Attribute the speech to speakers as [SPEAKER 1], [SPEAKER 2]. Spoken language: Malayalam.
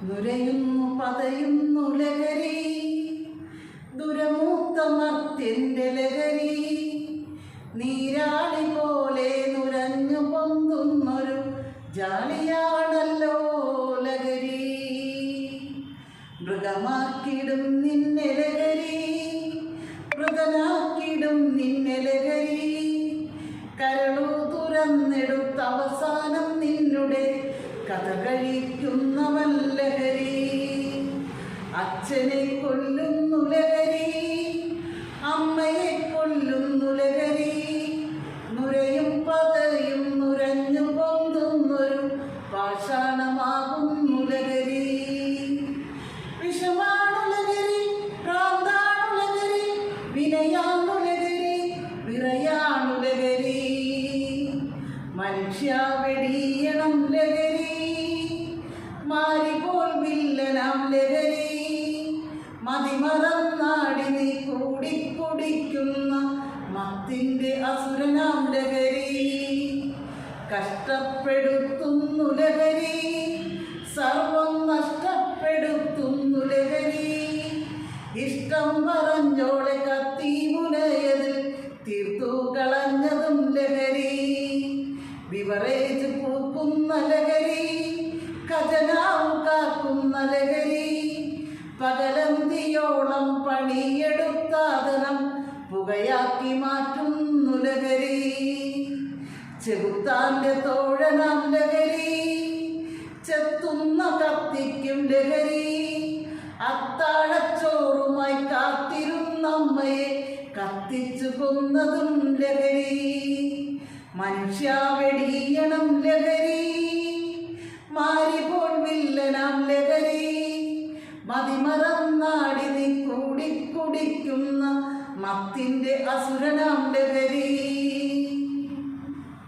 [SPEAKER 1] നുരയുന്നു പതയുന്നു ലഹരി, ദുരമൂത്ത മർത്യന്റെ ലഹരി. നീരാളി പോലെ നുരഞ്ഞു പൊന്തുന്നൊരു ജാളിയാണല്ലോ ലഹരി. മൃഗമാക്കിടും നിന്നെ ലഹരി, മൃഗനാക്കിടും നിന്നെ ലഹരി. കരളു തുറന്നെടുത്ത അവസാനം നിന്നുടെ കഥ കഴിക്കുന്നവൻ ലഹരി. അച്ഛനെ കൊല്ലുന്നു ലഹരി, അമ്മയെ കൊല്ലുന്നു ലഹരി. നുരയും പതയും നുരഞ്ഞു പൊന്തുന്നൊരു പാഷാണമാകുന്നു ലഹരി. വിഷമാണു ലഹരി, ഭ്രാന്താണു ലഹരി, വിനയാണു ലഹരി, വിറയാണു ലഹരി. മനുഷ്യ വെടിയണം ലഹരി, മാരിപോൽ വില്ലനാം ലഹരി. മതിമറന്നാടി നീ കൂടിക്കുടിക്കുന്ന മത്തിന്റെ അസുരനാം ലഹരി. കഷ്ടപ്പെടുത്തുന്നു ലഹരി, സർവം നഷ്ടപ്പെടുത്തുന്നു ലഹരി. ഇഷ്ടം പറഞ്ഞോളെ കത്തി മുനയതിൽ തീർത്തു കളഞ്ഞതും ലഹരി. ബിവറേജ് പൂക്കുന്ന ലഹരി, ഖജനാവ് കാക്കുന്ന ലഹരി. പകലന്തിയോളം പണിയെടുത്താതനം പുകയാക്കി മാറ്റുന്നു ലഹരി. ചെകുത്താന്റെ തോഴനാം ലഹരി, ചെത്തുന്ന കത്തിക്കും ലഹരി. അത്താഴച്ചോറുമായി കാത്തിരുന്നമ്മയെ കത്തിച്ചു കൊന്നതും ലഹരി. മനുഷ്യ വെടിയണം ലഹരി, മാരിപോൽ വില്ലനാം ലഹരി. മതിമറന്നാടി നീ കൂടിക്കുടിക്കുന്ന മത്തിന്റെ അസുരനാം